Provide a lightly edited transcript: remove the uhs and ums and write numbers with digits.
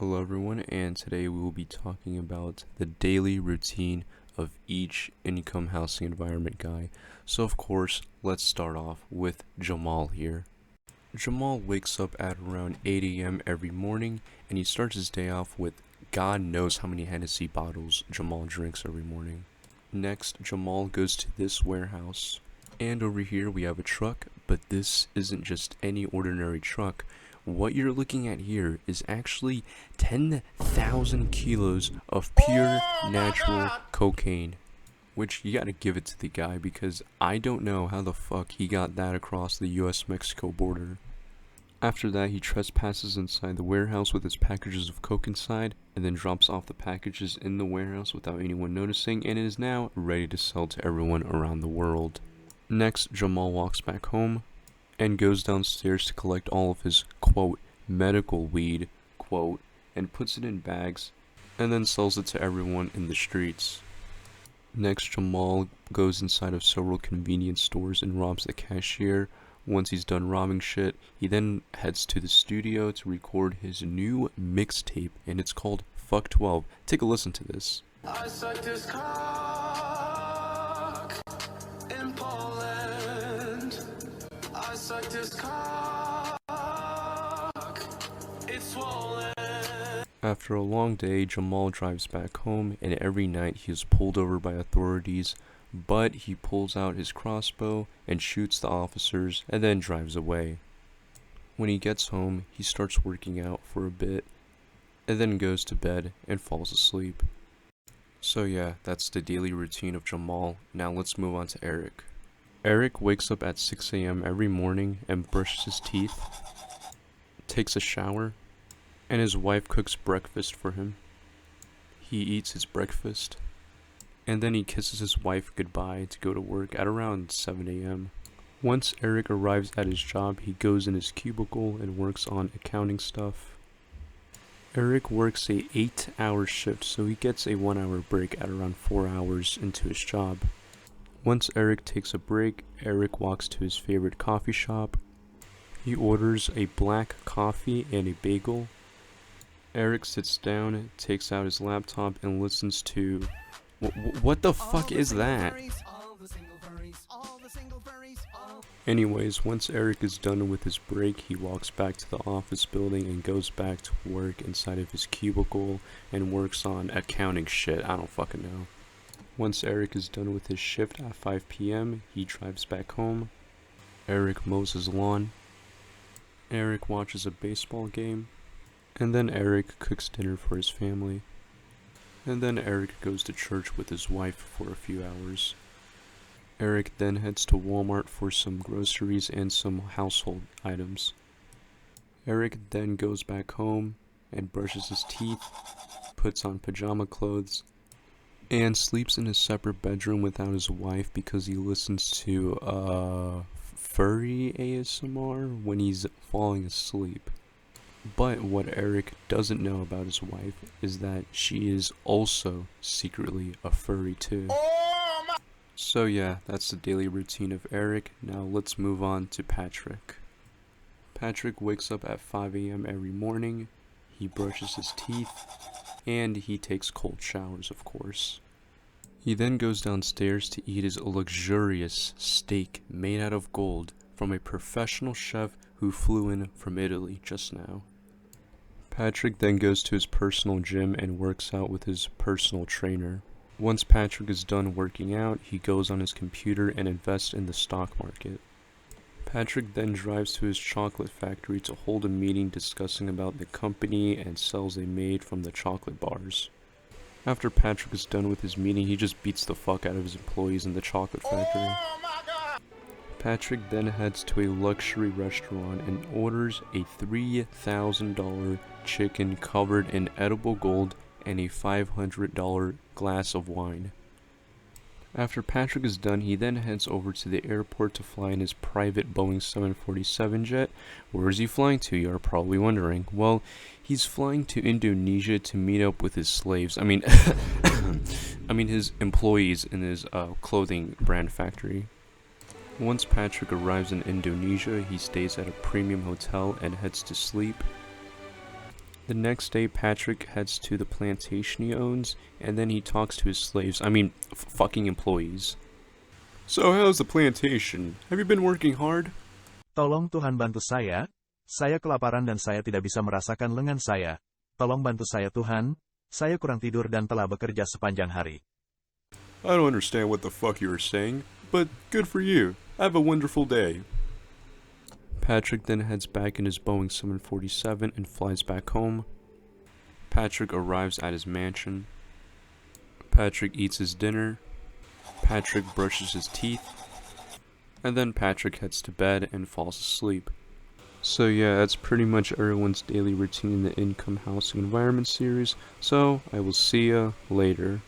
Hello everyone, and today we will be talking about the daily routine of each income housing environment guy. So of course, let's start off with Jamal here. Jamal wakes up at around 8 a.m. every morning, and he starts his day off with God knows how many Hennessy bottles Jamal drinks every morning. Next, Jamal goes to this warehouse, and over here we have a truck, but this isn't just any ordinary truck. What you're looking at here is actually 10,000 kilos of pure natural cocaine. Which you gotta give it to the guy, because I don't know how the fuck he got that across the US-Mexico border. After that, he trespasses inside the warehouse with his packages of coke inside, and then drops off the packages in the warehouse without anyone noticing, and is now ready to sell to everyone around the world. Next, Jamal walks back home and goes downstairs to collect all of his, quote, medical weed, quote, and puts it in bags, and then sells it to everyone in the streets. Next, Jamal goes inside of several convenience stores and robs the cashier. Once he's done robbing shit, he then heads to the studio to record his new mixtape, and it's called Fuck 12. Take a listen to this. I sucked this cock in Poland. I sucked this cock, it's swollen. After a long day, Jamal drives back home, and every night he is pulled over by authorities, but he pulls out his crossbow and shoots the officers and then drives away. When he gets home, he starts working out for a bit, and then goes to bed and falls asleep. So yeah, that's the daily routine of Jamal. Now let's move on to Eric. Eric wakes up at 6 a.m. every morning and brushes his teeth, takes a shower, and his wife cooks breakfast for him. He eats his breakfast, and then he kisses his wife goodbye to go to work at around 7 a.m. Once Eric arrives at his job, he goes in his cubicle and works on accounting stuff. Eric works a 8-hour shift, so he gets a 1-hour break at around 4 hours into his job. Once Eric takes a break, Eric walks to his favorite coffee shop. He orders a black coffee and a bagel. Eric sits down, takes out his laptop, and listens to... What the fuck is that? Anyways, once Eric is done with his break, he walks back to the office building and goes back to work inside of his cubicle and works on accounting shit. I don't fucking know. Once Eric is done with his shift at 5 p.m., he drives back home. Eric mows his lawn. Eric watches a baseball game. And then Eric cooks dinner for his family. And then Eric goes to church with his wife for a few hours. Eric then heads to Walmart for some groceries and some household items. Eric then goes back home and brushes his teeth, puts on pajama clothes, and sleeps in his separate bedroom without his wife because he listens to furry ASMR when he's falling asleep. But what Eric doesn't know about his wife is that she is also secretly a furry too. So yeah, that's the daily routine of Eric. Now let's move on to Patrick. Patrick wakes up at 5 a.m. every morning. He brushes his teeth, and he takes cold showers, of course. He then goes downstairs to eat his luxurious steak made out of gold from a professional chef who flew in from Italy just now. Patrick then goes to his personal gym and works out with his personal trainer. Once Patrick is done working out, he goes on his computer and invests in the stock market. Patrick then drives to his chocolate factory to hold a meeting discussing about the company and sales they made from the chocolate bars. After Patrick is done with his meeting, he just beats the fuck out of his employees in the chocolate factory. Patrick then heads to a luxury restaurant and orders a $3,000 chicken covered in edible gold and a $500 glass of wine. After Patrick is done, he then heads over to the airport to fly in his private Boeing 747 jet. Where is he flying to, you are probably wondering. Well, he's flying to Indonesia to meet up with his slaves. I mean his employees in his clothing brand factory. Once Patrick arrives in Indonesia, he stays at a premium hotel and heads to sleep. The next day, Patrick heads to the plantation he owns, and then he talks to his slaves. I mean, fucking employees. So how's the plantation? Have you been working hard? Tolong Tuhan bantu saya. Saya kelaparan dan saya tidak bisa merasakan lengan saya. Tolong bantu saya Tuhan. Saya kurang tidur dan telah bekerja sepanjang hari. I don't understand what the fuck you were saying, but good for you. Have a wonderful day. Patrick then heads back in his Boeing 747 and flies back home. Patrick arrives at his mansion. Patrick eats his dinner. Patrick brushes his teeth. And then Patrick heads to bed and falls asleep. So yeah, that's pretty much everyone's daily routine in the Income Housing Environment series. So I will see ya later.